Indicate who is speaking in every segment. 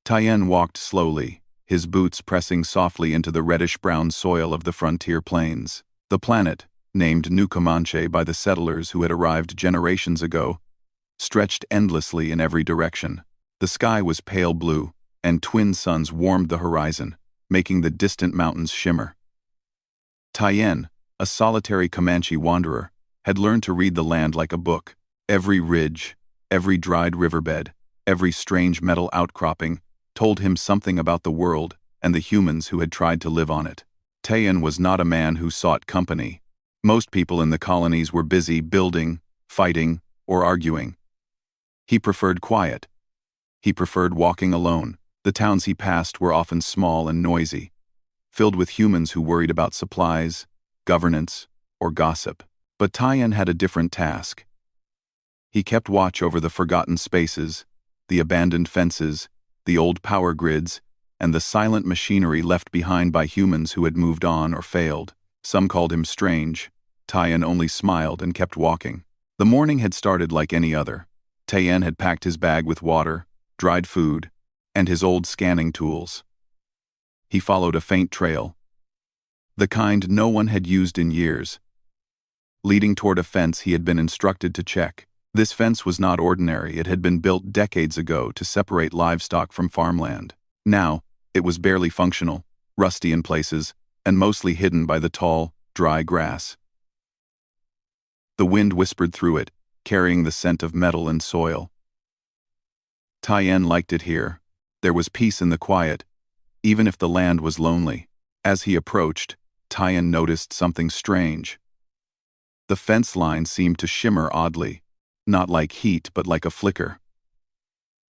Speaker 1: Tien walked slowly, his boots pressing softly into the reddish-brown soil of the frontier plains. The planet, named New Comanche by the settlers who had arrived generations ago, stretched endlessly in every direction. The sky was pale blue, and twin suns warmed the horizon, making the distant mountains shimmer. Tien, a solitary Comanche wanderer, had learned to read the land like a book. Every ridge, every dried riverbed, every strange metal outcropping told him something about the world and the humans who had tried to live on it. Tien was not a man who sought company. Most people in the colonies were busy building, fighting, or arguing. He preferred quiet. He preferred walking alone. The towns he passed were often small and noisy, filled with humans who worried about supplies, governance, or gossip. But Tien had a different task. He kept watch over the forgotten spaces, the abandoned fences, the old power grids, and the silent machinery left behind by humans who had moved on or failed. Some called him strange. Tien only smiled and kept walking. The morning had started like any other. Tien had packed his bag with water, dried food, and his old scanning tools. He followed a faint trail, the kind no one had used in years, leading toward a fence he had been instructed to check. This fence was not ordinary. It had been built decades ago to separate livestock from farmland. Now, it was barely functional, rusty in places, and mostly hidden by the tall, dry grass. The wind whispered through it, carrying the scent of metal and soil. Tien liked it here. There was peace in the quiet, even if the land was lonely. As he approached, Tien noticed something strange. The fence line seemed to shimmer oddly, not like heat but like a flicker.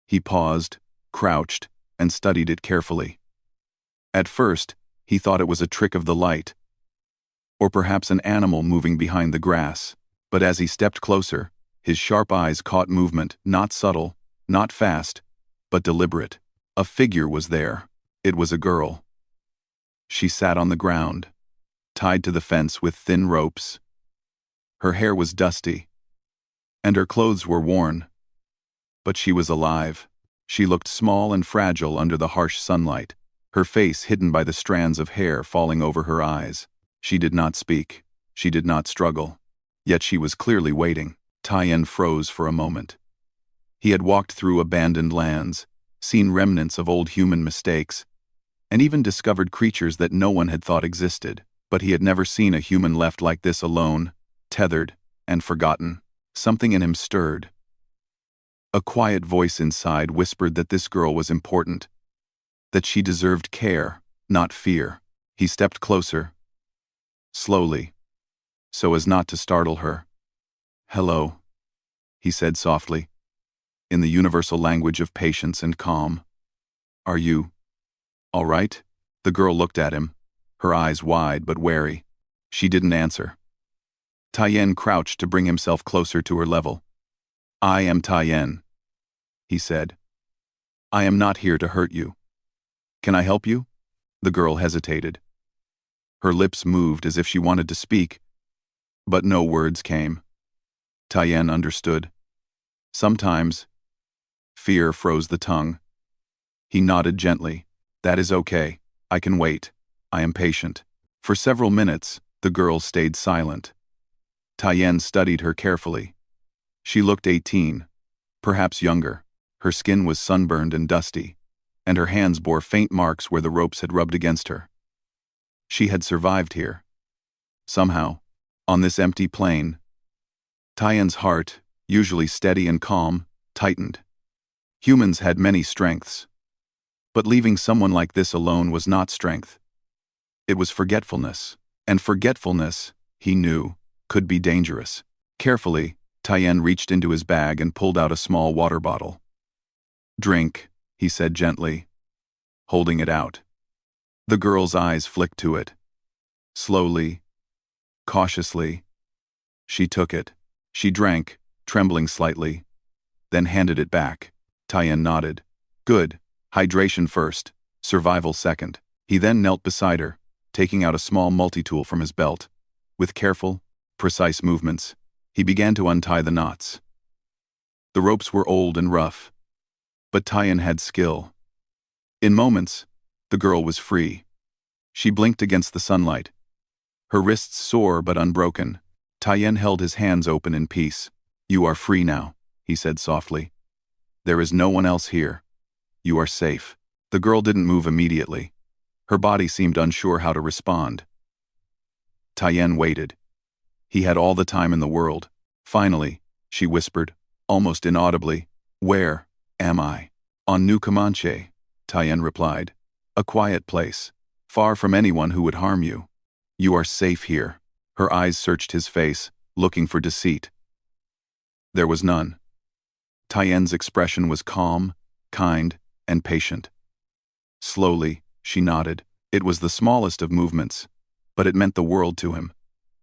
Speaker 1: He paused, crouched, and studied it carefully. At first, he thought it was a trick of the light, or perhaps an animal moving behind the grass. But as he stepped closer, his sharp eyes caught movement, not subtle, not fast, but deliberate. A figure was there. It was a girl. She sat on the ground, tied to the fence with thin ropes. Her hair was dusty, and her clothes were worn. But she was alive. She looked small and fragile under the harsh sunlight, her face hidden by the strands of hair falling over her eyes. She did not speak. She did not struggle. Yet she was clearly waiting. Tien froze for a moment. He had walked through abandoned lands, seen remnants of old human mistakes, and even discovered creatures that no one had thought existed. But he had never seen a human left like this, alone, tethered, and forgotten. Something in him stirred. A quiet voice inside whispered that this girl was important, that she deserved care, not fear. He stepped closer, slowly, so as not to startle her. "Hello," he said softly, in the universal language of patience and calm. "Are you all right?" The girl looked at him, her eyes wide but wary. She didn't answer. Tien crouched to bring himself closer to her level. "I am Tien," he said. "I am not here to hurt you. Can I help you?" The girl hesitated. Her lips moved as if she wanted to speak, but no words came. Tien understood. Sometimes, fear froze the tongue. He nodded gently. "That is okay. I can wait. I am patient." For several minutes, the girl stayed silent. Tien studied her carefully. She looked 18, perhaps younger. Her skin was sunburned and dusty, and her hands bore faint marks where the ropes had rubbed against her. She had survived here. Somehow, on this empty plain. Tien's heart, usually steady and calm, tightened. Humans had many strengths, but leaving someone like this alone was not strength. It was forgetfulness, and forgetfulness, he knew, could be dangerous. Carefully, Tien reached into his bag and pulled out a small water bottle. "Drink," he said gently, holding it out. The girl's eyes flicked to it. Slowly, cautiously, she took it. She drank, trembling slightly, then handed it back. Tien nodded. "Good. Hydration first, survival second." He then knelt beside her, taking out a small multi-tool from his belt. With careful, precise movements, he began to untie the knots. The ropes were old and rough, but Tien had skill. In moments, the girl was free. She blinked against the sunlight. Her wrists sore but unbroken. Tien held his hands open in peace. "You are free now," he said softly. "There is no one else here. You are safe." The girl didn't move immediately. Her body seemed unsure how to respond. Tien waited. He had all the time in the world. Finally, she whispered, almost inaudibly, "Where am I?" "On New Comanche," Tien replied. "A quiet place, far from anyone who would harm you. You are safe here." Her eyes searched his face, looking for deceit. There was none. Tien's expression was calm, kind, and patient. Slowly, she nodded. It was the smallest of movements, but it meant the world to him.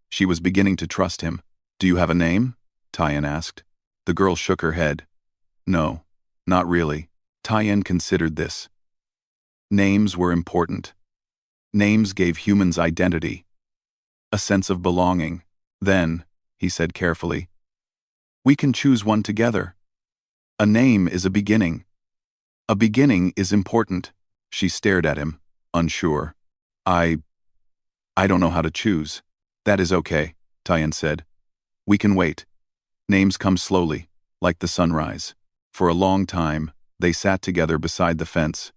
Speaker 1: She was beginning to trust him. "Do you have a name?" Tien asked. The girl shook her head. "No, not really." Tien considered this. Names were important. Names gave humans identity, a sense of belonging. "Then," he said carefully, "we can choose one together. A name is a beginning. A beginning is important." She stared at him, unsure. I don't know how to choose." "That is okay," Tien said. "We can wait." Names come slowly, like the sunrise. For a long time, they sat together beside the fence,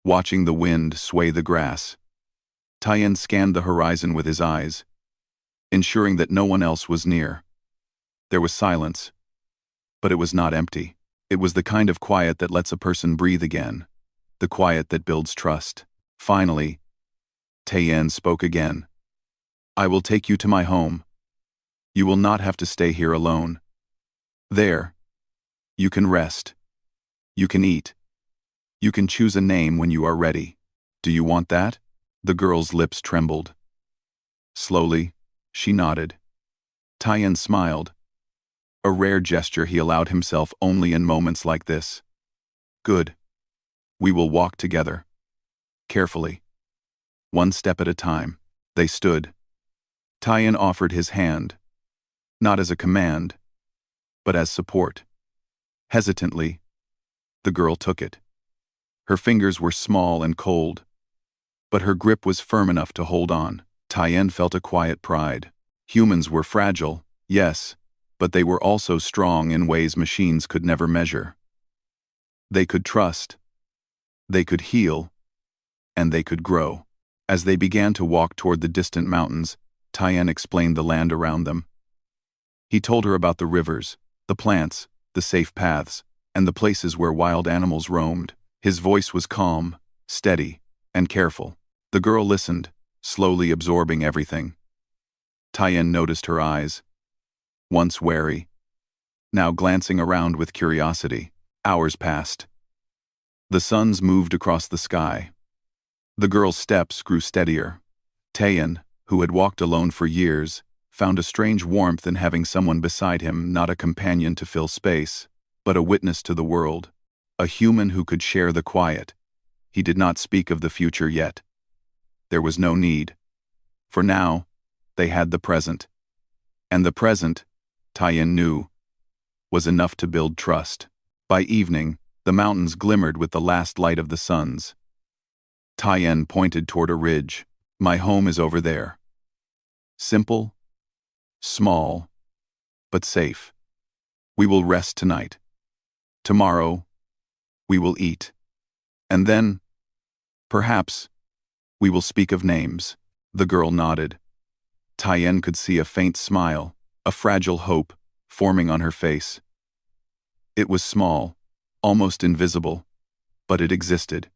Speaker 1: watching the wind sway the grass. Tien scanned the horizon with his eyes, ensuring that no one else was near. There was silence, but it was not empty. It was the kind of quiet that lets a person breathe again, the quiet that builds trust. Finally, Tien spoke again. "I will take you to my home. You will not have to stay here alone. There, you can rest. You can eat. You can choose a name when you are ready. Do you want that?" The girl's lips trembled. Slowly, she nodded. Tien smiled, a rare gesture he allowed himself only in moments like this. "Good. We will walk together. Carefully. One step at a time." They stood. Tien offered his hand, not as a command, but as support. Hesitantly, the girl took it. Her fingers were small and cold, but her grip was firm enough to hold on. Tien felt a quiet pride. Humans were fragile, yes, but they were also strong in ways machines could never measure. They could trust, they could heal, and they could grow. As they began to walk toward the distant mountains, Tien explained the land around them. He told her about the rivers, the plants, the safe paths, and the places where wild animals roamed. His voice was calm, steady, and careful. The girl listened, slowly absorbing everything. Tien noticed her eyes, once wary, now glancing around with curiosity. Hours passed. The suns moved across the sky. The girl's steps grew steadier. Tien, who had walked alone for years, found a strange warmth in having someone beside him, not a companion to fill space, but a witness to the world, a human who could share the quiet. He did not speak of the future yet. There was no need. For now, they had the present. And the present, Tien knew, was enough to build trust. By evening, the mountains glimmered with the last light of the suns. Tien pointed toward a ridge. "My home is over there. Simple, small, but safe. We will rest tonight. Tomorrow, we will eat. And then, perhaps, we will speak of names." The girl nodded. Tien could see a faint smile, a fragile hope, forming on her face. It was small, almost invisible, but it existed.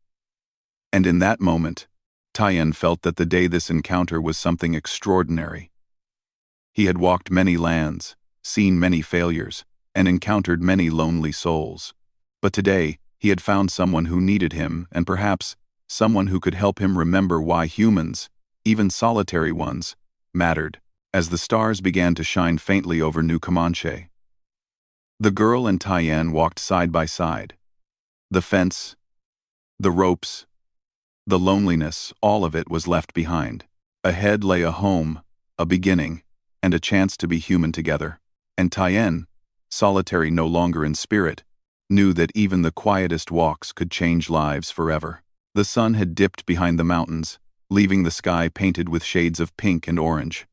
Speaker 1: And in that moment, Tien felt that the day this encounter was something extraordinary. He had walked many lands, seen many failures, and encountered many lonely souls. But today, he had found someone who needed him, and perhaps someone who could help him remember why humans, even solitary ones, mattered. As the stars began to shine faintly over New Comanche, the girl and Tien walked side by side. The fence, the ropes, the loneliness, all of it was left behind. Ahead lay a home, a beginning, and a chance to be human together. And Tien, solitary no longer in spirit, knew that even the quietest walks could change lives forever. The sun had dipped behind the mountains, leaving the sky painted with shades of pink and orange.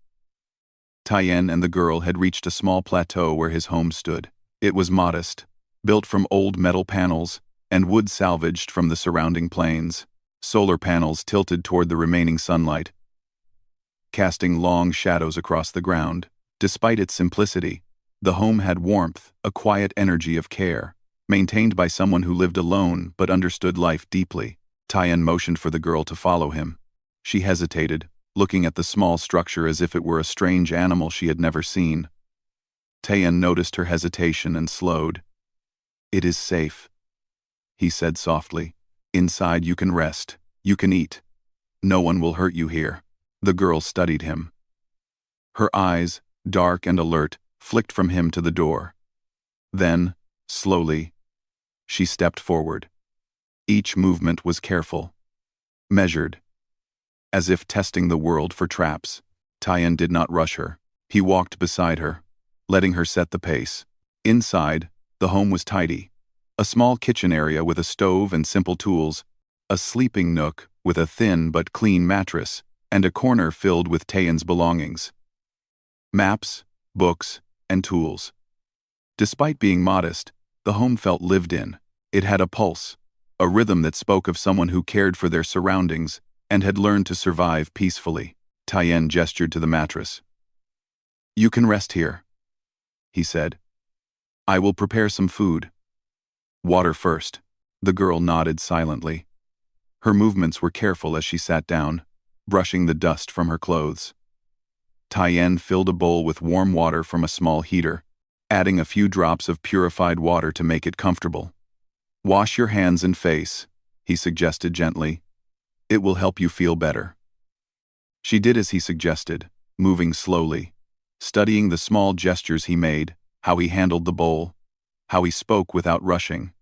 Speaker 1: Tien and the girl had reached a small plateau where his home stood. It was modest, built from old metal panels and wood salvaged from the surrounding plains. Solar panels tilted toward the remaining sunlight, casting long shadows across the ground. Despite its simplicity, the home had warmth, a quiet energy of care, maintained by someone who lived alone but understood life deeply. Tien motioned for the girl to follow him. She hesitated, looking at the small structure as if it were a strange animal she had never seen. Tien noticed her hesitation and slowed. "It is safe," he said softly. "Inside you can rest, you can eat. No one will hurt you here." The girl studied him. Her eyes, dark and alert, flicked from him to the door. Then, slowly, she stepped forward. Each movement was careful, measured, as if testing the world for traps. Tien did not rush her. He walked beside her, letting her set the pace. Inside, the home was tidy. A small kitchen area with a stove and simple tools, a sleeping nook with a thin but clean mattress, and a corner filled with Tien's belongings. Maps, books, and tools. Despite being modest, the home felt lived in. It had a pulse, a rhythm that spoke of someone who cared for their surroundings and had learned to survive peacefully. Tien gestured to the mattress. "You can rest here," he said. "I will prepare some food. Water first." The girl nodded silently. Her movements were careful as she sat down, brushing the dust from her clothes. Tien filled a bowl with warm water from a small heater, adding a few drops of purified water to make it comfortable. "Wash your hands and face," he suggested gently. "It will help you feel better." She did as he suggested, moving slowly, studying the small gestures he made, how he handled the bowl, how he spoke without rushing,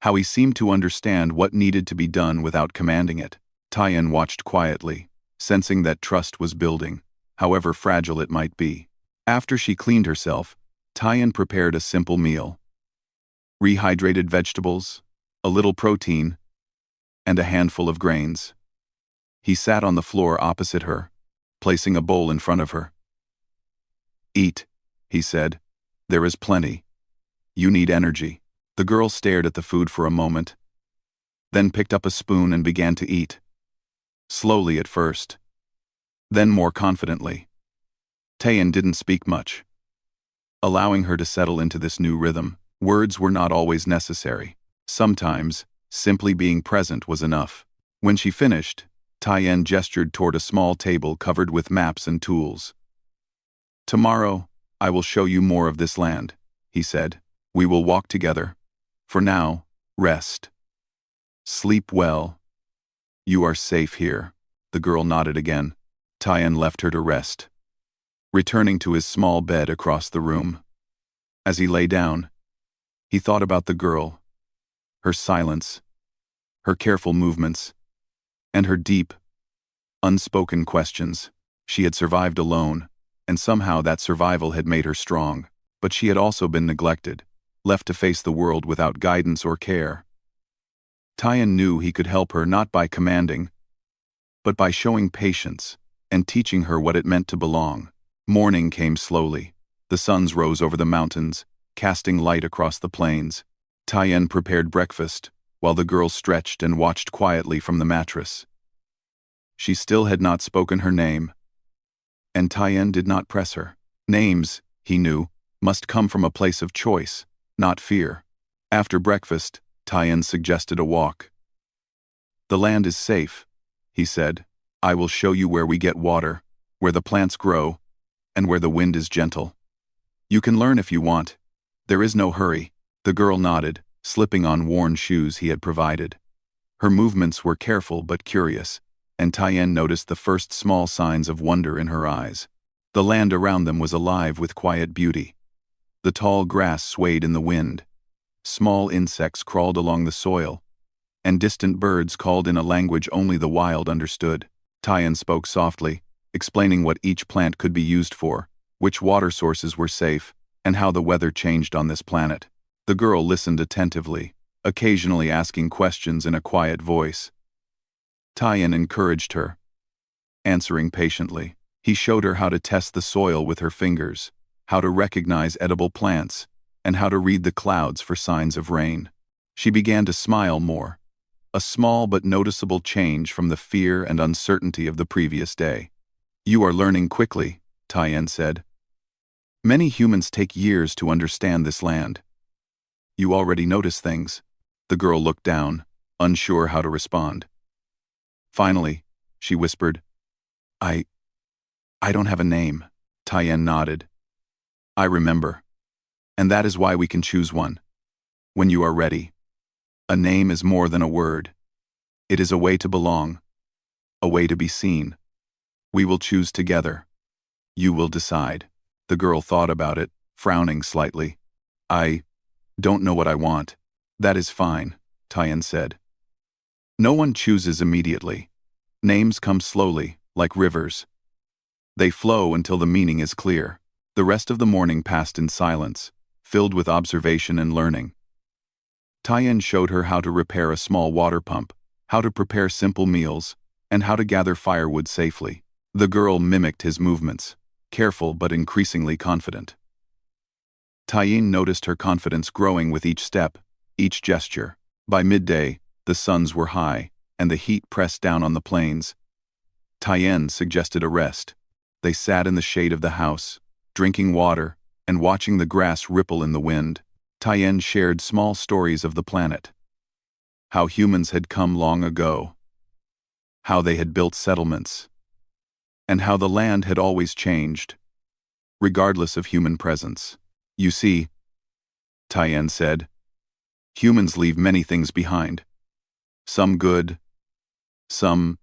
Speaker 1: how he seemed to understand what needed to be done without commanding it. Tien watched quietly, sensing that trust was building, however fragile it might be. After she cleaned herself, Tien prepared a simple meal. Rehydrated vegetables, a little protein, and a handful of grains. He sat on the floor opposite her, placing a bowl in front of her. "Eat," he said. "There is plenty. You need energy." The girl stared at the food for a moment, then picked up a spoon and began to eat. Slowly at first, then more confidently. Tien didn't speak much, allowing her to settle into this new rhythm. Words were not always necessary. Sometimes, simply being present was enough. When she finished, Tien gestured toward a small table covered with maps and tools. "Tomorrow, I will show you more of this land," he said. "We will walk together. For now, rest. Sleep well. You are safe here." The girl nodded again. Tien left her to rest, returning to his small bed across the room. As he lay down, he thought about the girl, her silence, her careful movements, and her deep, unspoken questions. She had survived alone, and somehow that survival had made her strong. But she had also been neglected, left to face the world without guidance or care. Tien knew he could help her not by commanding, but by showing patience and teaching her what it meant to belong. Morning came slowly. The suns rose over the mountains, casting light across the plains. Tien prepared breakfast, while the girl stretched and watched quietly from the mattress. She still had not spoken her name, and Tien did not press her. Names, he knew, must come from a place of choice, not fear. After breakfast, Tien suggested a walk. "The land is safe," he said. "I will show you where we get water, where the plants grow, and where the wind is gentle. You can learn if you want. There is no hurry." The girl nodded, slipping on worn shoes he had provided. Her movements were careful but curious, and Tien noticed the first small signs of wonder in her eyes. The land around them was alive with quiet beauty. The tall grass swayed in the wind. Small insects crawled along the soil, and distant birds called in a language only the wild understood. Tien spoke softly, explaining what each plant could be used for, which water sources were safe, and how the weather changed on this planet. The girl listened attentively, occasionally asking questions in a quiet voice. Tyen encouraged her, answering patiently. He showed her how to test the soil with her fingers, how to recognize edible plants, and how to read the clouds for signs of rain. She began to smile more, a small but noticeable change from the fear and uncertainty of the previous day. "You are learning quickly," Tyen said. "Many humans take years to understand this land. You already notice things." The girl looked down, unsure how to respond. Finally, she whispered, I don't have a name." Tyen nodded. "I remember. And that is why we can choose one. When you are ready. A name is more than a word. It is a way to belong. A way to be seen. We will choose together. You will decide." The girl thought about it, frowning slightly. "I don't know what I want." "That is fine," Tyen said. "No one chooses immediately. Names come slowly, like rivers. They flow until the meaning is clear." The rest of the morning passed in silence, filled with observation and learning. Tyen showed her how to repair a small water pump, how to prepare simple meals, and how to gather firewood safely. The girl mimicked his movements, careful but increasingly confident. Tyen noticed her confidence growing with each step, each gesture. By midday, the suns were high, and the heat pressed down on the plains. Tyen suggested a rest. They sat in the shade of the house, drinking water and watching the grass ripple in the wind. Tyen shared small stories of the planet. How humans had come long ago. How they had built settlements. And how the land had always changed, regardless of human presence. "You see," Tyen said, "humans leave many things behind. Some good, some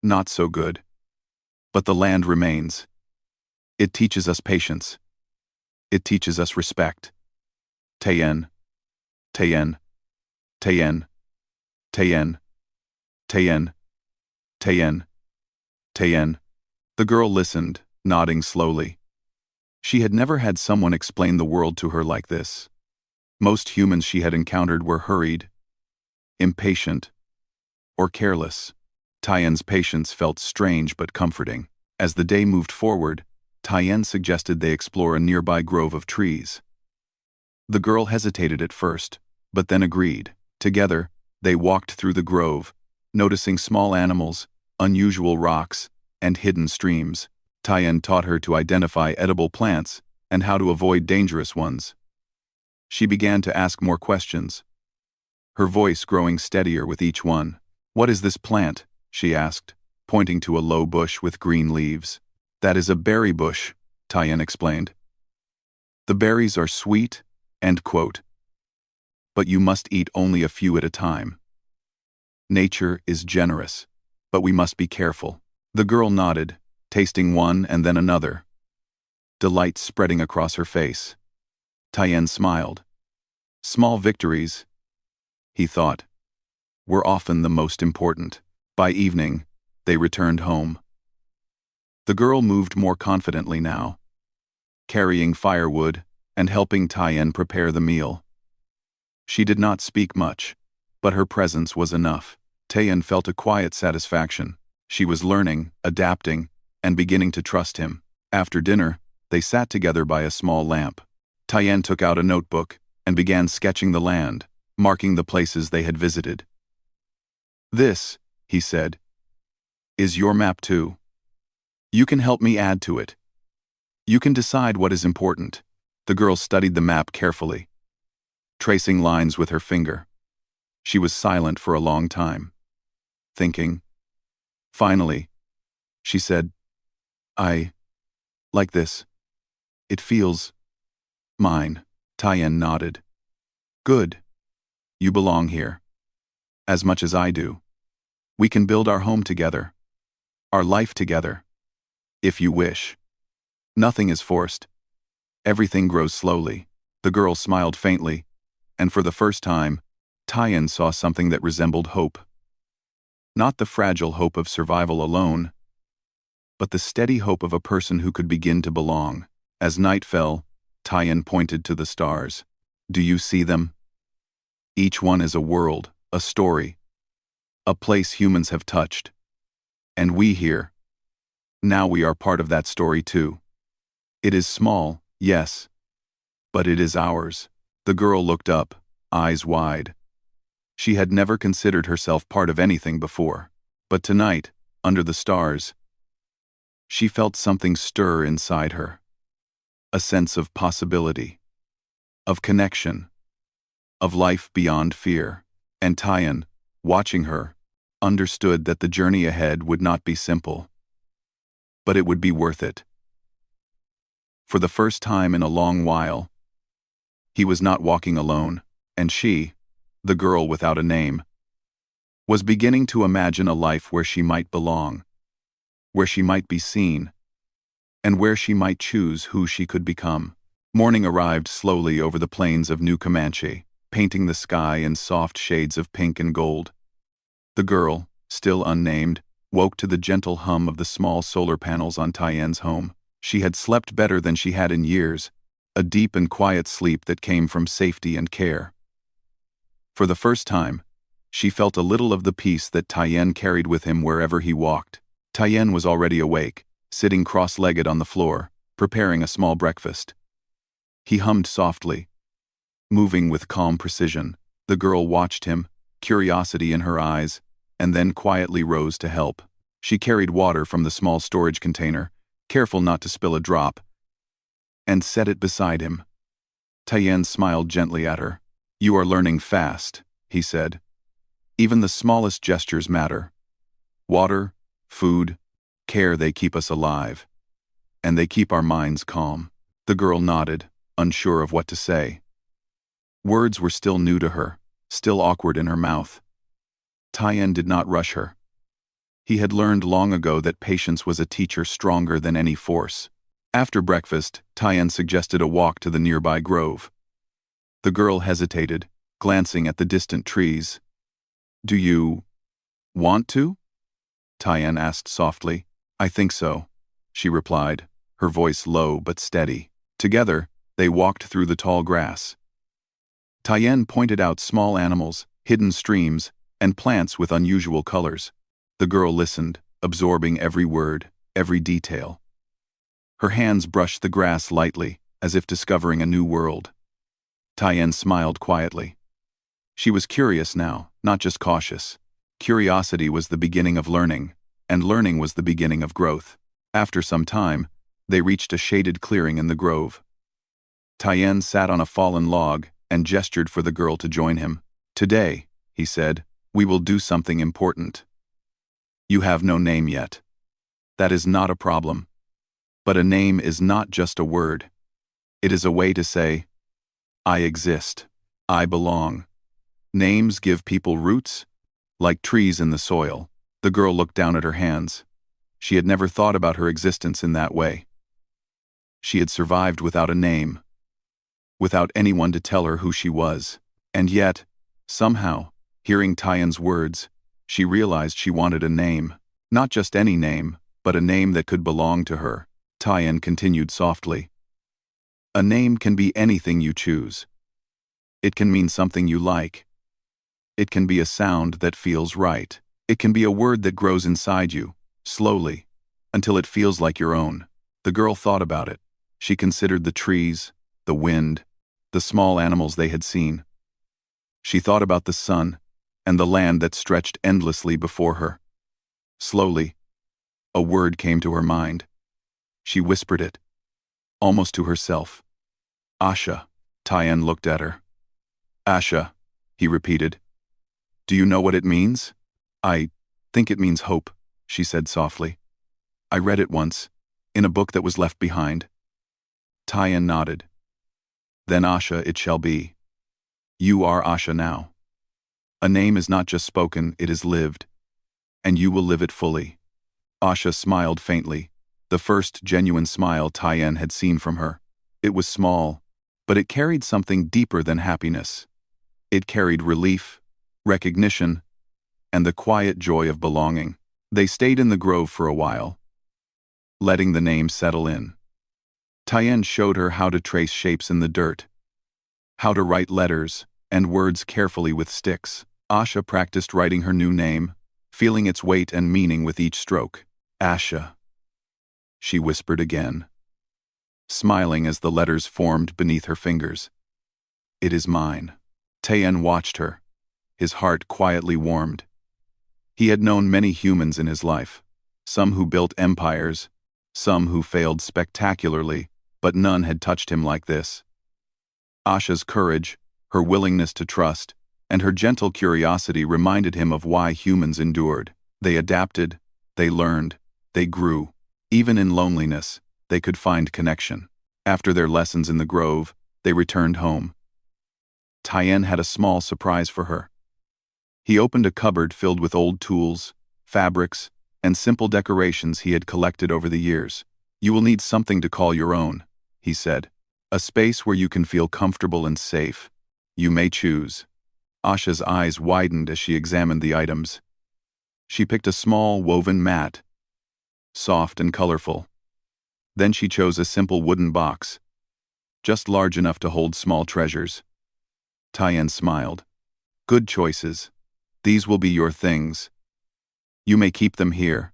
Speaker 1: not so good. But the land remains. It teaches us patience. It teaches us respect. Tyen, Tyen, Tyen, Tyen, Tyen, Tyen, Tyen." The girl listened, nodding slowly. She had never had someone explain the world to her like this. Most humans she had encountered were hurried, impatient, or careless. Tyen's patience felt strange but comforting. As the day moved forward, Tyen suggested they explore a nearby grove of trees. The girl hesitated at first, but then agreed. Together, they walked through the grove, noticing small animals, unusual rocks, and hidden streams. Tyen taught her to identify edible plants and how to avoid dangerous ones. She began to ask more questions, her voice growing steadier with each one. "What is this plant?" she asked, pointing to a low bush with green leaves. "That is a berry bush," Tyen explained. "The berries are sweet," end quote. "But you must eat only a few at a time. Nature is generous, but we must be careful." The girl nodded, tasting one and then another, delight spreading across her face. Tyen smiled. Small victories, he thought, were often the most important. By evening, they returned home. The girl moved more confidently now, carrying firewood and helping Tyen prepare the meal. She did not speak much, but her presence was enough. Tyen felt a quiet satisfaction. She was learning, adapting, and beginning to trust him. After dinner, they sat together by a small lamp. Tyen took out a notebook and began sketching the land, marking the places they had visited. "This," he said, "is your map too. You can help me add to it. You can decide what is important." The girl studied the map carefully, tracing lines with her finger. She was silent for a long time, thinking. Finally, she said, "I like this. It feels mine." Tyen nodded. "Good. You belong here. As much as I do. We can build our home together. Our life together. If you wish. Nothing is forced. Everything grows slowly." The girl smiled faintly, and for the first time, Tyen saw something that resembled hope. Not the fragile hope of survival alone, but the steady hope of a person who could begin to belong. As night fell, Tyen pointed to the stars. Do you see them? Each one is a world, a story, a place humans have touched. And we here, now we are part of that story too. It is small, yes, but it is ours. The girl looked up, eyes wide. She had never considered herself part of anything before. But tonight, under the stars, she felt something stir inside her. A sense of possibility, of connection, of life beyond fear. And Tyan, watching her, understood that the journey ahead would not be simple. But it would be worth it. For the first time in a long while, he was not walking alone, and she, the girl without a name, was beginning to imagine a life where she might belong, where she might be seen, and where she might choose who she could become. Morning arrived slowly over the plains of New Comanche, painting the sky in soft shades of pink and gold. The girl, still unnamed, woke to the gentle hum of the small solar panels on Tyen's home. She had slept better than she had in years, a deep and quiet sleep that came from safety and care. For the first time, she felt a little of the peace that Tyen carried with him wherever he walked. Tyen was already awake, sitting cross-legged on the floor, preparing a small breakfast. He hummed softly, moving with calm precision. The girl watched him, curiosity in her eyes, and then quietly rose to help. She carried water from the small storage container, careful not to spill a drop, and set it beside him. Tyen smiled gently at her. "You are learning fast," he said. "Even the smallest gestures matter. Water, food, care, they keep us alive. And they keep our minds calm." The girl nodded, unsure of what to say. Words were still new to her, still awkward in her mouth. Tyen did not rush her. He had learned long ago that patience was a teacher stronger than any force. After breakfast, Tyen suggested a walk to the nearby grove. The girl hesitated, glancing at the distant trees. "Do you want to?" Tyen asked softly. "I think so," she replied, her voice low but steady. Together, they walked through the tall grass. Tyen pointed out small animals, hidden streams, and plants with unusual colors. The girl listened, absorbing every word, every detail. Her hands brushed the grass lightly, as if discovering a new world. Tyen smiled quietly. She was curious now, not just cautious. Curiosity was the beginning of learning, and learning was the beginning of growth. After some time, they reached a shaded clearing in the grove. Tyen sat on a fallen log and gestured for the girl to join him. "Today," he said, "we will do something important. You have no name yet. That is not a problem. But a name is not just a word. It is a way to say, 'I exist. I belong.' Names give people roots, like trees in the soil." The girl looked down at her hands. She had never thought about her existence in that way. She had survived without a name, without anyone to tell her who she was. And yet, somehow, hearing Tyen's words, she realized she wanted a name. Not just any name, but a name that could belong to her. Tyen continued softly. "A name can be anything you choose. It can mean something you like. It can be a sound that feels right. It can be a word that grows inside you, slowly, until it feels like your own." The girl thought about it. She considered the trees, the wind, the small animals they had seen. She thought about the sun and the land that stretched endlessly before her. Slowly, a word came to her mind. She whispered it, almost to herself. "Asha." Tyen looked at her. "Asha," he repeated. "Do you know what it means?" "I think it means hope," she said softly. "I read it once, in a book that was left behind." Tyen nodded. "Then Asha it shall be. You are Asha now. A name is not just spoken, it is lived. And you will live it fully." Asha smiled faintly, the first genuine smile Tyen had seen from her. It was small, but it carried something deeper than happiness. It carried relief, recognition, and the quiet joy of belonging. They stayed in the grove for a while, letting the name settle in. Tyen showed her how to trace shapes in the dirt. how to write letters and words carefully with sticks. Asha practiced writing her new name, feeling its weight and meaning with each stroke. Asha, she whispered again, smiling as the letters formed beneath her fingers. It is mine. Tayen watched her, his heart quietly warmed. He had known many humans in his life, some who built empires, some who failed spectacularly, but none had touched him like this. Asha's courage, her willingness to trust, and her gentle curiosity reminded him of why humans endured. They adapted, they learned, they grew. Even in loneliness, they could find connection. After their lessons in the grove, they returned home. Tayen had a small surprise for her. He opened a cupboard filled with old tools, fabrics, and simple decorations he had collected over the years. You will need something to call your own, he said. A space where you can feel comfortable and safe. You may choose. Asha's eyes widened as she examined the items. She picked a small woven mat, soft and colorful. Then she chose a simple wooden box, just large enough to hold small treasures. Tayen smiled. Good choices. These will be your things. You may keep them here,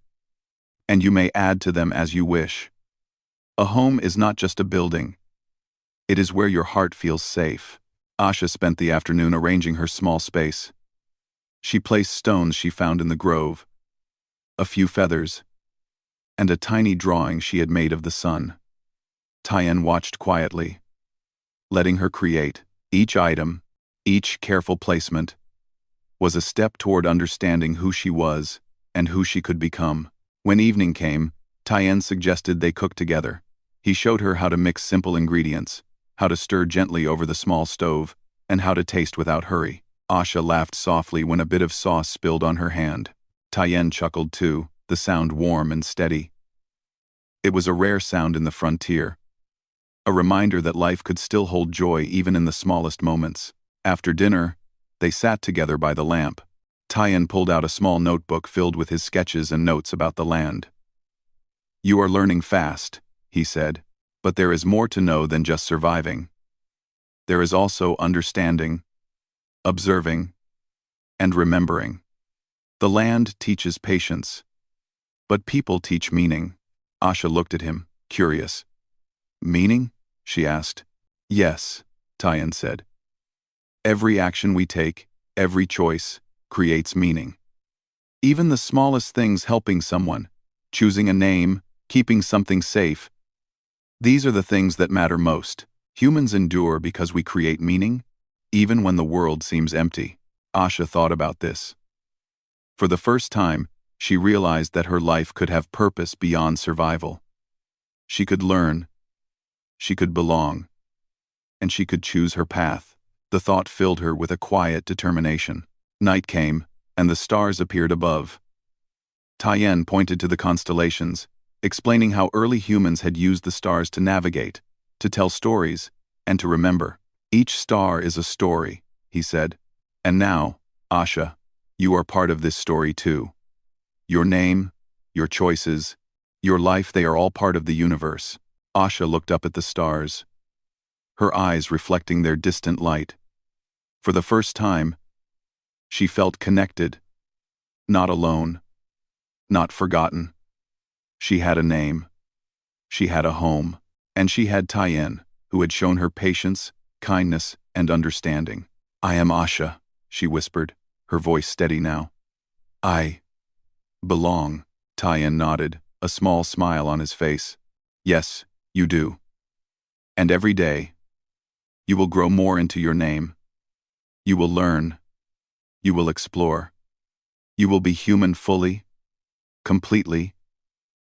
Speaker 1: and you may add to them as you wish. A home is not just a building. It is where your heart feels safe. Asha spent the afternoon arranging her small space. She placed stones she found in the grove, a few feathers, and a tiny drawing she had made of the sun. Tayen watched quietly, letting her create. Each item, each careful placement, was a step toward understanding who she was and who she could become. When evening came, Tayen suggested they cook together. He showed her how to mix simple ingredients, how to stir gently over the small stove, and how to taste without hurry. Asha laughed softly when a bit of sauce spilled on her hand. Tayen chuckled too, the sound warm and steady. It was a rare sound in the frontier, a reminder that life could still hold joy even in the smallest moments. After dinner, they sat together by the lamp. Tayen pulled out a small notebook filled with his sketches and notes about the land. You are learning fast, he said, but there is more to know than just surviving. There is also understanding, observing, and remembering. The land teaches patience, but people teach meaning. Asha looked at him, curious. Meaning? She asked. Yes, Tayen said. Every action we take, every choice, creates meaning. Even the smallest things, helping someone, choosing a name, keeping something safe. These are the things that matter most. Humans endure because we create meaning, even when the world seems empty. Asha thought about this. For the first time, she realized that her life could have purpose beyond survival. She could learn, she could belong, and she could choose her path. The thought filled her with a quiet determination. Night came, and the stars appeared above. Tayen pointed to the constellations, explaining how early humans had used the stars to navigate, to tell stories, and to remember. Each star is a story, he said. And now, Asha, you are part of this story too. Your name, your choices, your life, they are all part of the universe. Asha looked up at the stars, her eyes reflecting their distant light. For the first time, she felt connected, not alone, not forgotten. She had a name, she had a home, and she had Tayen, who had shown her patience, kindness, and understanding. I am Asha, she whispered, her voice steady now. I belong. Tayen nodded, a small smile on his face. Yes, you do. And every day, you will grow more into your name. You will learn. You will explore. You will be human fully, completely,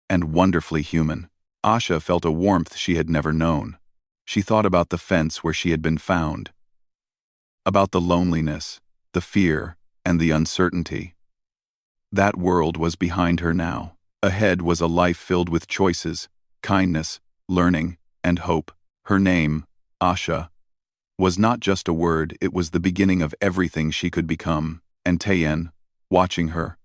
Speaker 1: and wonderfully human. Asha felt a warmth she had never known. She thought about the fence where she had been found, about the loneliness, the fear, and the uncertainty. That world was behind her now. Ahead was a life filled with choices, kindness, learning, and hope. Her name, Asha, was not just a word, it was the beginning of everything she could become. And Tayen, watching her,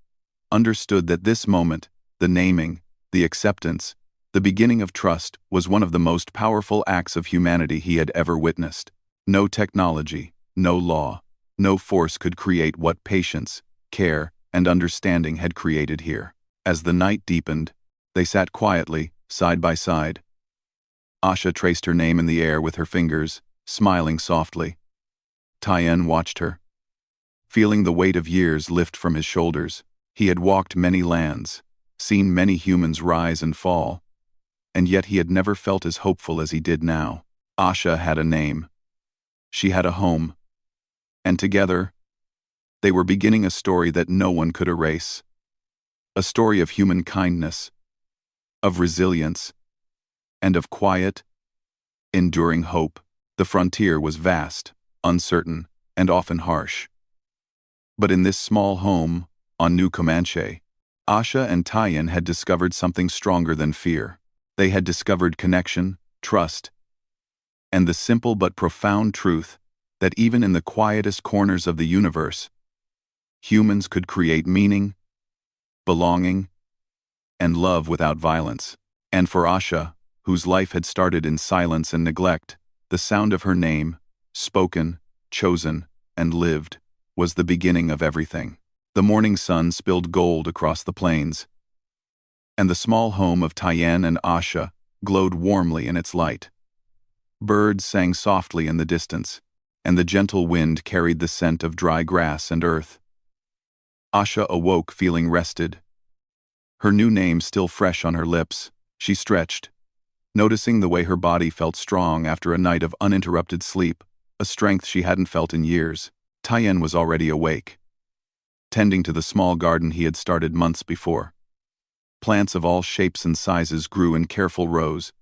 Speaker 1: understood that this moment, the naming, the acceptance, the beginning of trust, was one of the most powerful acts of humanity he had ever witnessed. No technology, no law, no force could create what patience, care, and understanding had created here. As the night deepened, they sat quietly, side by side. Asha traced her name in the air with her fingers, smiling softly. Tien watched her. Feeling the weight of years lift from his shoulders, he had walked many lands, seen many humans rise and fall, and yet he had never felt as hopeful as he did now. Asha had a name. She had a home. And together, they were beginning a story that no one could erase. A story of human kindness, of resilience, and of quiet, enduring hope. The frontier was vast, uncertain, and often harsh. But in this small home, on New Comanche, Asha and Tien had discovered something stronger than fear. They had discovered connection, trust, and the simple but profound truth that even in the quietest corners of the universe, humans could create meaning, belonging, and love without violence. And for Asha, whose life had started in silence and neglect, the sound of her name, spoken, chosen, and lived, was the beginning of everything. The morning sun spilled gold across the plains, and the small home of Tien and Asha glowed warmly in its light. Birds sang softly in the distance, and the gentle wind carried the scent of dry grass and earth. Asha awoke feeling rested. Her new name still fresh on her lips, she stretched, noticing the way her body felt strong after a night of uninterrupted sleep, a strength she hadn't felt in years. Tien was already awake, tending to the small garden he had started months before. Plants of all shapes and sizes grew in careful rows,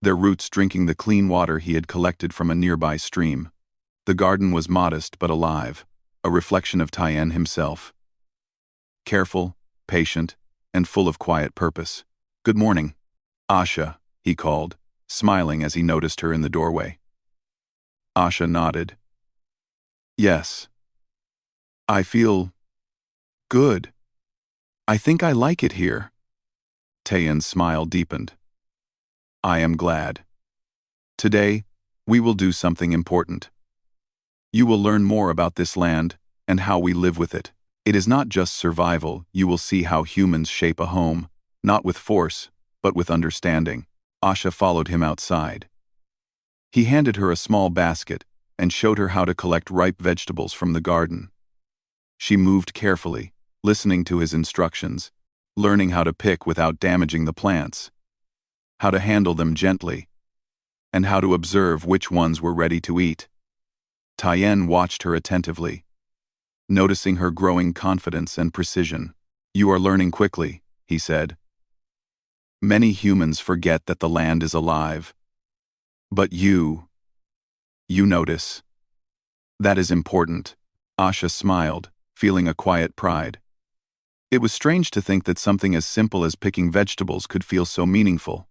Speaker 1: their roots drinking the clean water he had collected from a nearby stream. The garden was modest but alive, a reflection of Tien himself. Careful, patient, and full of quiet purpose. "Good morning, Asha," he called, smiling as he noticed her in the doorway. Asha nodded. "Yes. I feel good. I think I like it here." Tien's smile deepened. "I am glad. Today, we will do something important. You will learn more about this land and how we live with it. It is not just survival. You will see how humans shape a home, not with force, but with understanding." Asha followed him outside. He handed her a small basket and showed her how to collect ripe vegetables from the garden. She moved carefully, listening to his instructions, learning how to pick without damaging the plants, how to handle them gently, and how to observe which ones were ready to eat. Tien watched her attentively, noticing her growing confidence and precision. "You are learning quickly," he said. "Many humans forget that the land is alive. But you notice. That is important." Asha smiled, feeling a quiet pride. It was strange to think that something as simple as picking vegetables could feel so meaningful.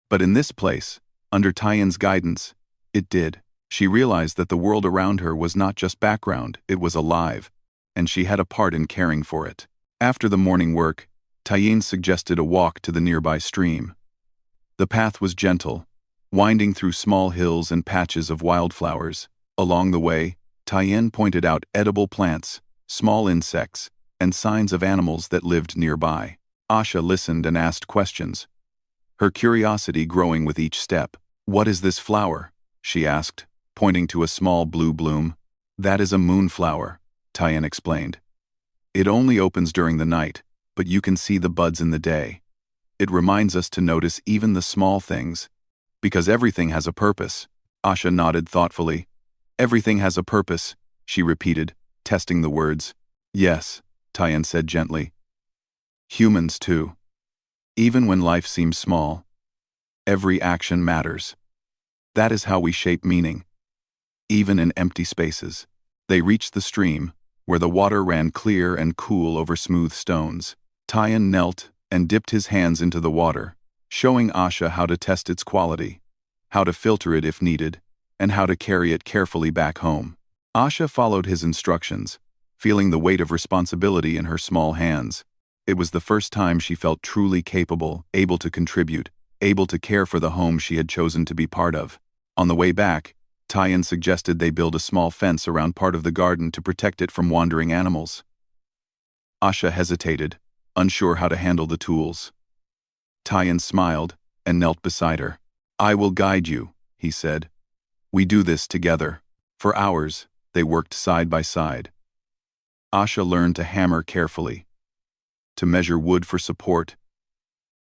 Speaker 1: But in this place, under Tien's guidance, it did. She realized that the world around her was not just background, it was alive, and she had a part in caring for it. After the morning work, Tien suggested a walk to the nearby stream. The path was gentle, winding through small hills and patches of wildflowers. Along the way, Tien pointed out edible plants, small insects, and signs of animals that lived nearby. Asha listened and asked questions, her curiosity growing with each step. "What is this flower?" she asked, pointing to a small blue bloom. "That is a moonflower," Tien explained. "It only opens during the night, but you can see the buds in the day. It reminds us to notice even the small things, because everything has a purpose." Asha nodded thoughtfully. "Everything has a purpose," she repeated, testing the words. "Yes," Tien said gently. "Humans too. Even when life seems small, every action matters. That is how we shape meaning, even in empty spaces." They reached the stream, where the water ran clear and cool over smooth stones. Tien knelt and dipped his hands into the water, showing Asha how to test its quality, how to filter it if needed, and how to carry it carefully back home. Asha followed his instructions, feeling the weight of responsibility in her small hands. It was the first time she felt truly capable, able to contribute, able to care for the home she had chosen to be part of. On the way back, Tyan suggested they build a small fence around part of the garden to protect it from wandering animals. Asha hesitated, unsure how to handle the tools. Tyan smiled and knelt beside her. "I will guide you," he said. "We do this together." For hours, they worked side by side. Asha learned to hammer carefully, to measure wood for support,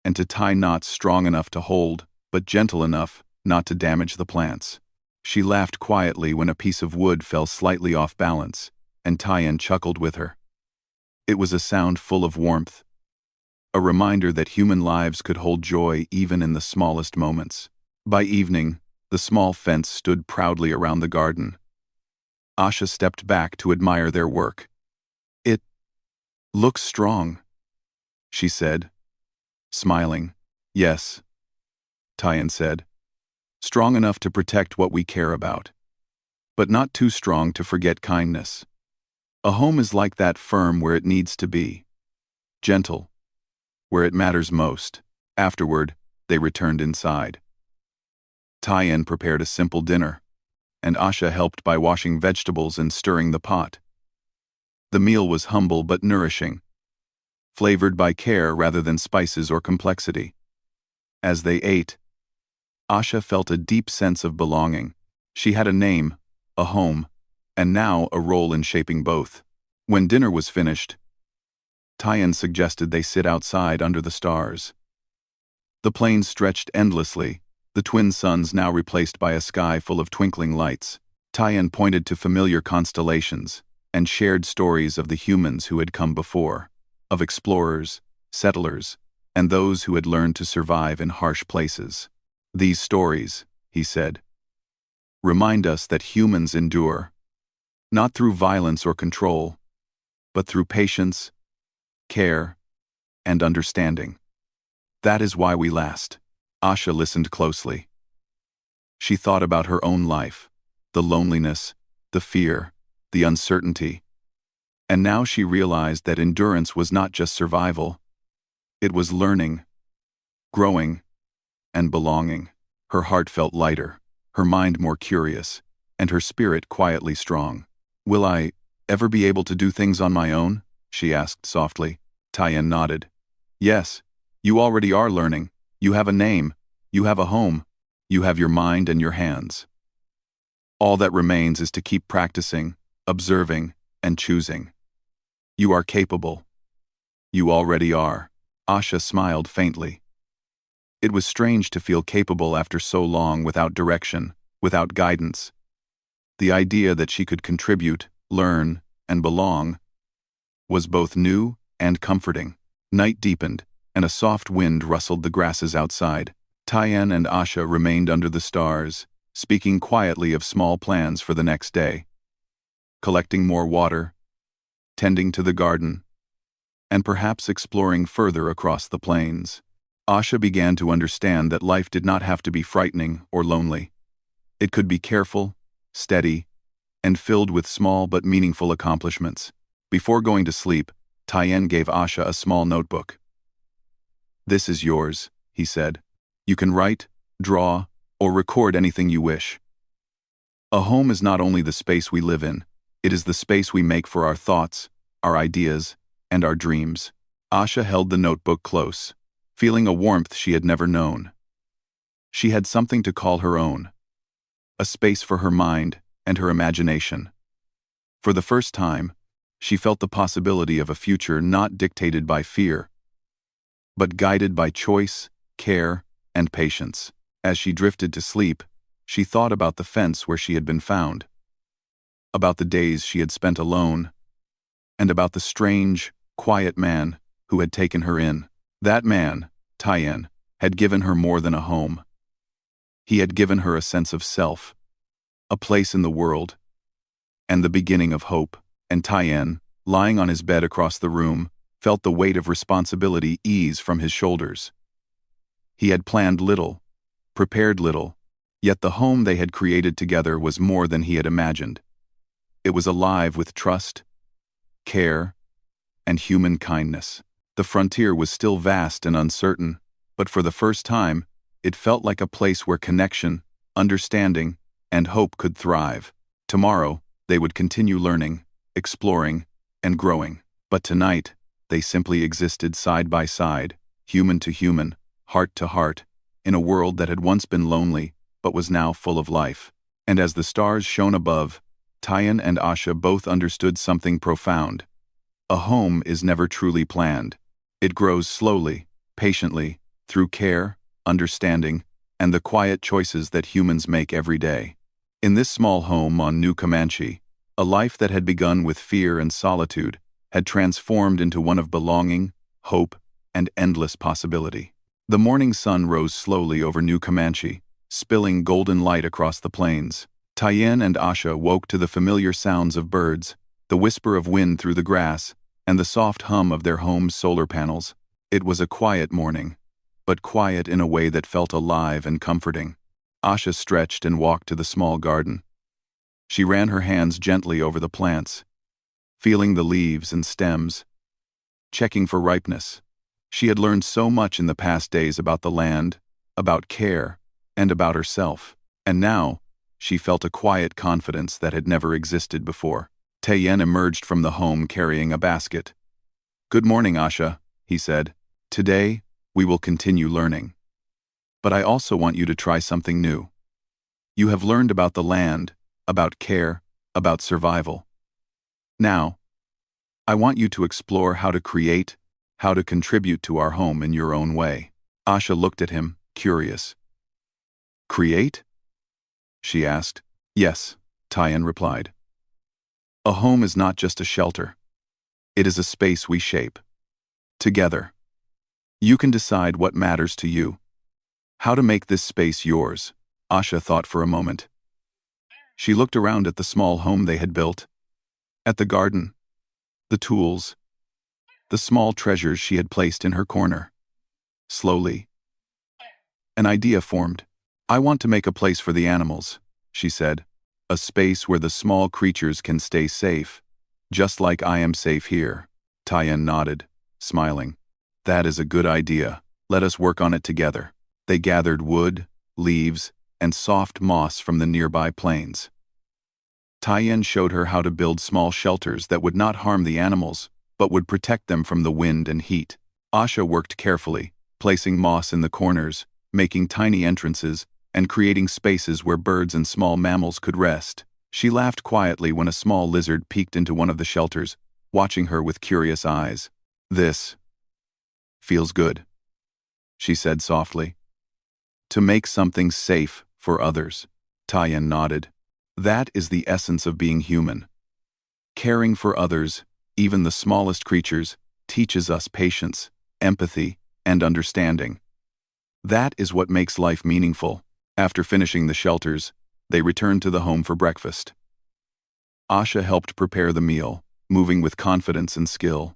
Speaker 1: and to tie knots strong enough to hold, but gentle enough not to damage the plants. She laughed quietly when a piece of wood fell slightly off balance, and Tyan chuckled with her. It was a sound full of warmth, a reminder that human lives could hold joy even in the smallest moments. By evening, the small fence stood proudly around the garden. Asha stepped back to admire their work. "It looks strong," she said, smiling. "Yes," Tyan said. "Strong enough to protect what we care about, but not too strong to forget kindness. A home is like that, firm where it needs to be, gentle where it matters most." Afterward, they returned inside. Tyan prepared a simple dinner, and Asha helped by washing vegetables and stirring the pot. The meal was humble but nourishing, flavored by care rather than spices or complexity. As they ate, Asha felt a deep sense of belonging. She had a name, a home, and now a role in shaping both. When dinner was finished, Tyan suggested they sit outside under the stars. The plains stretched endlessly, the twin suns now replaced by a sky full of twinkling lights. Tyan pointed to familiar constellations and shared stories of the humans who had come before, of explorers, settlers, and those who had learned to survive in harsh places. "These stories," he said, "remind us that humans endure, not through violence or control, but through patience, care, and understanding. That is why we last." Asha listened closely. She thought about her own life, the loneliness, the fear, the uncertainty, and now she realized that endurance was not just survival. It was learning, growing, and belonging. Her heart felt lighter, her mind more curious, and her spirit quietly strong. "Will I ever be able to do things on my own?" she asked softly. Tyan nodded. "Yes, you already are learning. You have a name, you have a home, you have your mind and your hands. All that remains is to keep practicing, observing, and choosing. You are capable. You already are." Asha smiled faintly. It was strange to feel capable after so long without direction, without guidance. The idea that she could contribute, learn, and belong was both new and comforting. Night deepened, and a soft wind rustled the grasses outside. Tyan and Asha remained under the stars, speaking quietly of small plans for the next day. Collecting more water, tending to the garden, and perhaps exploring further across the plains. Asha began to understand that life did not have to be frightening or lonely. It could be careful, steady, and filled with small but meaningful accomplishments. Before going to sleep, Tyan gave Asha a small notebook. "This is yours," he said. "You can write, draw, or record anything you wish. A home is not only the space we live in, it is the space we make for our thoughts, our ideas, and our dreams." Asha held the notebook close, feeling a warmth she had never known. She had something to call her own, a space for her mind and her imagination. For the first time, she felt the possibility of a future not dictated by fear, but guided by choice, care, and patience. As she drifted to sleep, she thought about the fence where she had been found, about the days she had spent alone, and about the strange, quiet man who had taken her in. That man, Tyan, had given her more than a home. He had given her a sense of self, a place in the world, and the beginning of hope. And Tyan, lying on his bed across the room, felt the weight of responsibility ease from his shoulders. He had planned little, prepared little, yet the home they had created together was more than he had imagined. It was alive with trust, care, and human kindness. The frontier was still vast and uncertain, but for the first time, it felt like a place where connection, understanding, and hope could thrive. Tomorrow, they would continue learning, exploring, and growing. But tonight, they simply existed side by side, human to human, heart to heart, in a world that had once been lonely, but was now full of life. And as the stars shone above, Tyan and Asha both understood something profound. A home is never truly planned. It grows slowly, patiently, through care, understanding, and the quiet choices that humans make every day. In this small home on New Comanche, a life that had begun with fear and solitude had transformed into one of belonging, hope, and endless possibility. The morning sun rose slowly over New Comanche, spilling golden light across the plains. Tyen and Asha woke to the familiar sounds of birds, the whisper of wind through the grass, and the soft hum of their home's solar panels. It was a quiet morning, but quiet in a way that felt alive and comforting. Asha stretched and walked to the small garden. She ran her hands gently over the plants, feeling the leaves and stems, checking for ripeness. She had learned so much in the past days about the land, about care, and about herself. And now, she felt a quiet confidence that had never existed before. Tyen emerged from the home carrying a basket. "Good morning, Asha," he said. "Today, we will continue learning. But I also want you to try something new. You have learned about the land, about care, about survival. Now, I want you to explore how to create, how to contribute to our home in your own way." Asha looked at him, curious. "Create?" she asked. "Yes," Tyen replied. "A home is not just a shelter. It is a space we shape. Together. You can decide what matters to you. How to make this space yours." Asha thought for a moment. She looked around at the small home they had built, at the garden, the tools, the small treasures she had placed in her corner. Slowly, an idea formed. "I want to make a place for the animals," she said. "A space where the small creatures can stay safe, just like I am safe here." Tyen nodded, smiling. "That is a good idea. Let us work on it together." They gathered wood, leaves, and soft moss from the nearby plains. Tyen showed her how to build small shelters that would not harm the animals, but would protect them from the wind and heat. Asha worked carefully, placing moss in the corners, making tiny entrances, and creating spaces where birds and small mammals could rest. She laughed quietly when a small lizard peeked into one of the shelters, watching her with curious eyes. "This feels good," she said softly. "To make something safe for others." Tyen nodded. "That is the essence of being human. Caring for others, even the smallest creatures, teaches us patience, empathy, and understanding. That is what makes life meaningful." After finishing the shelters, they returned to the home for breakfast. Asha helped prepare the meal, moving with confidence and skill.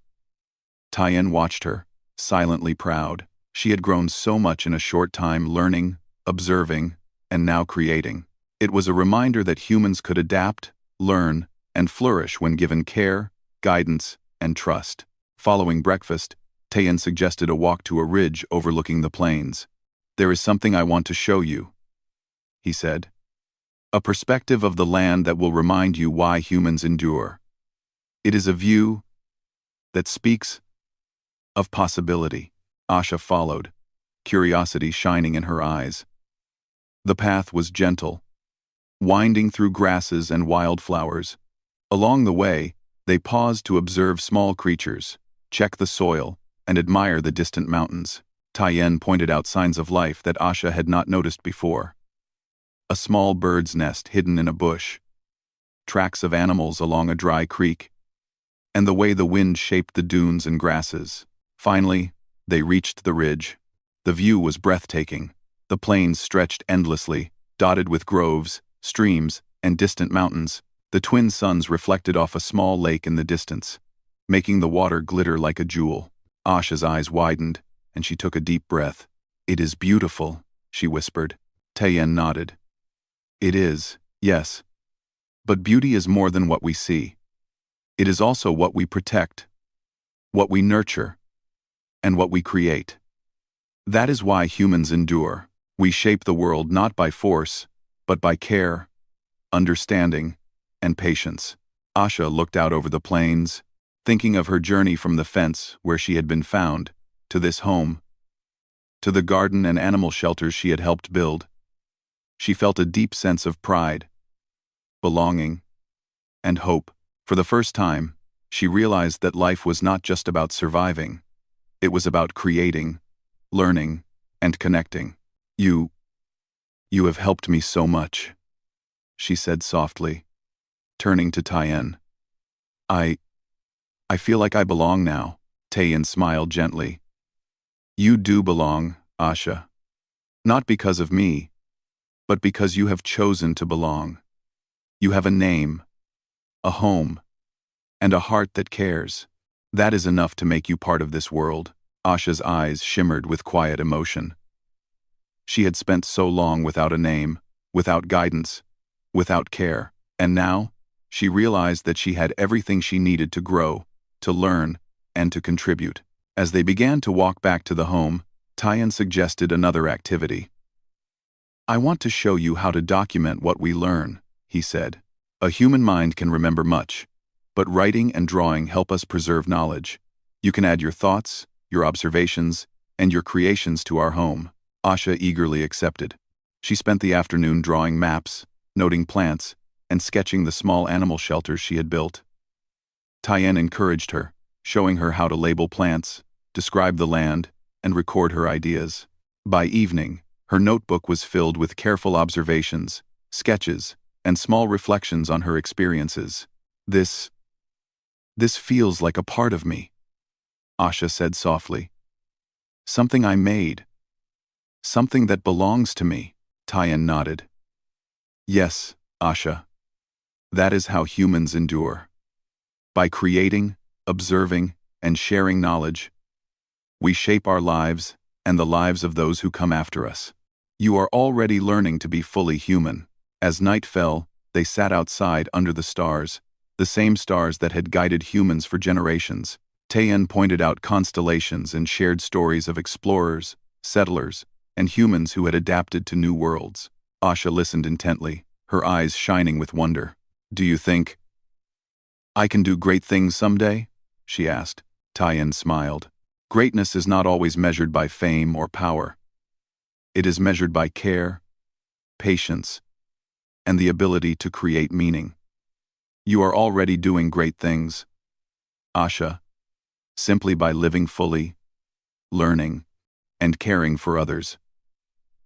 Speaker 1: Tyen watched her, silently proud. She had grown so much in a short time, learning, observing, and now creating. It was a reminder that humans could adapt, learn, and flourish when given care, guidance, and trust. Following breakfast, Tyen suggested a walk to a ridge overlooking the plains. "There is something I want to show you," he said. "A perspective of the land that will remind you why humans endure. It is a view that speaks of possibility." Asha followed, curiosity shining in her eyes. The path was gentle, winding through grasses and wildflowers. Along the way, they paused to observe small creatures, check the soil, and admire the distant mountains. Tyen pointed out signs of life that Asha had not noticed before. A small bird's nest hidden in a bush, tracks of animals along a dry creek, and the way the wind shaped the dunes and grasses. Finally, they reached the ridge. The view was breathtaking. The plains stretched endlessly, dotted with groves, streams, and distant mountains. The twin suns reflected off a small lake in the distance, making the water glitter like a jewel. Asha's eyes widened, and she took a deep breath. "It is beautiful," she whispered. Tyen nodded. "It is, yes. But beauty is more than what we see. It is also what we protect, what we nurture, and what we create. That is why humans endure. We shape the world not by force, but by care, understanding, and patience. Asha looked out over the plains, thinking of her journey from the fence where she had been found, to this home, to the garden and animal shelters she had helped build. She felt a deep sense of pride, belonging, and hope. For the first time, she realized that life was not just about surviving. It was about creating, learning, and connecting. You have helped me so much, she said softly, turning to Tien. I feel like I belong now. Tien smiled gently. You do belong, Asha. Not because of me, but because you have chosen to belong. You have a name, a home, and a heart that cares. That is enough to make you part of this world. Asha's eyes shimmered with quiet emotion. She had spent so long without a name, without guidance, without care, and now, she realized that she had everything she needed to grow, to learn, and to contribute. As they began to walk back to the home, Tien suggested another activity. I want to show you how to document what we learn, he said. A human mind can remember much, but writing and drawing help us preserve knowledge. You can add your thoughts, your observations, and your creations to our home. Asha eagerly accepted. She spent the afternoon drawing maps, noting plants, and sketching the small animal shelters she had built. Tien encouraged her, showing her how to label plants, describe the land, and record her ideas. By evening, her notebook was filled with careful observations, sketches, and small reflections on her experiences. This feels like a part of me, Asha said softly. Something I made. Something that belongs to me. Tien nodded. Yes, Asha. That is how humans endure. By creating, observing, and sharing knowledge, we shape our lives and the lives of those who come after us. You are already learning to be fully human. As night fell, they sat outside under the stars, the same stars that had guided humans for generations. Tien pointed out constellations and shared stories of explorers, settlers, and humans who had adapted to new worlds. Asha listened intently, her eyes shining with wonder. Do you think I can do great things someday? She asked. Tien smiled. Greatness is not always measured by fame or power. It is measured by care, patience, and the ability to create meaning. You are already doing great things, Asha, simply by living fully, learning, and caring for others.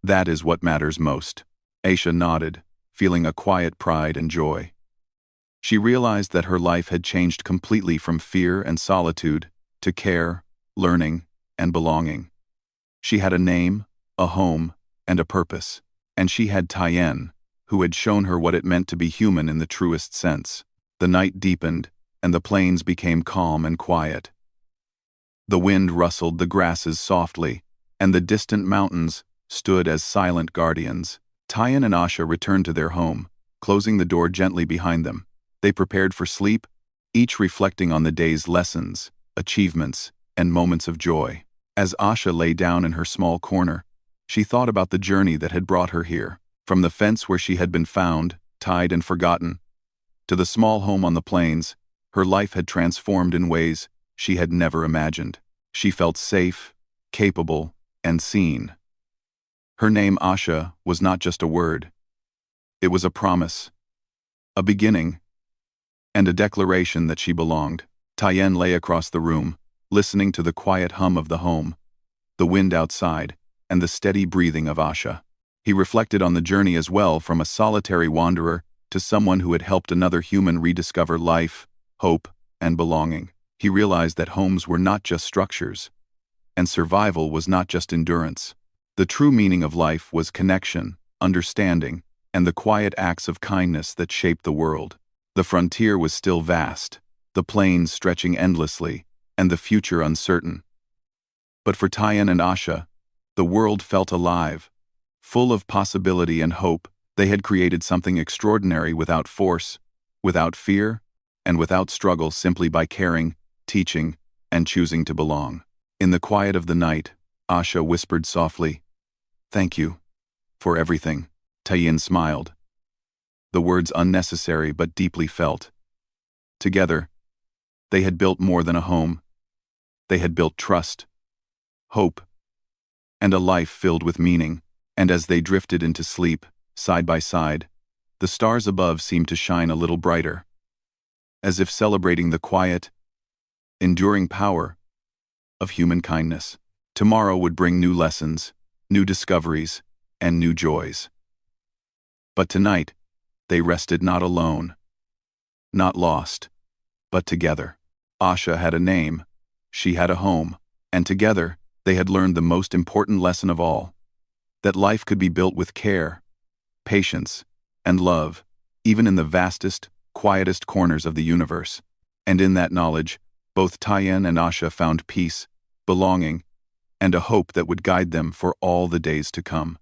Speaker 1: That is what matters most. Asha nodded, feeling a quiet pride and joy. She realized that her life had changed completely from fear and solitude to care, learning, and belonging. She had a name, a home, and a purpose, and she had Tien, who had shown her what it meant to be human in the truest sense. The night deepened, and the plains became calm and quiet. The wind rustled the grasses softly, and the distant mountains stood as silent guardians. Tien and Asha returned to their home, closing the door gently behind them. They prepared for sleep, each reflecting on the day's lessons, achievements, and moments of joy. As Asha lay down in her small corner, she thought about the journey that had brought her here. From the fence where she had been found, tied and forgotten, to the small home on the plains, her life had transformed in ways she had never imagined. She felt safe, capable, and seen. Her name, Asha, was not just a word. It was a promise, a beginning, and a declaration that she belonged. Tien lay across the room, listening to the quiet hum of the home, the wind outside, and the steady breathing of Asha. He reflected on the journey as well, from a solitary wanderer to someone who had helped another human rediscover life, hope, and belonging. He realized that homes were not just structures, and survival was not just endurance. The true meaning of life was connection, understanding, and the quiet acts of kindness that shaped the world. The frontier was still vast, the plains stretching endlessly, and the future uncertain. But for Tien and Asha, the world felt alive, full of possibility and hope. They had created something extraordinary without force, without fear, and without struggle, simply by caring, teaching, and choosing to belong. In the quiet of the night, Asha whispered softly, "Thank you for everything." Tien smiled. the words unnecessary but deeply felt. Together, they had built more than a home. They had built trust, hope, and a life filled with meaning. And as they drifted into sleep, side by side, the stars above seemed to shine a little brighter, as if celebrating the quiet, enduring power of human kindness. Tomorrow would bring new lessons, new discoveries, and new joys. But tonight, they rested not alone, not lost, but together. Asha had a name, she had a home, and together, they had learned the most important lesson of all, that life could be built with care, patience, and love, even in the vastest, quietest corners of the universe. And in that knowledge, both Tyen and Asha found peace, belonging, and a hope that would guide them for all the days to come.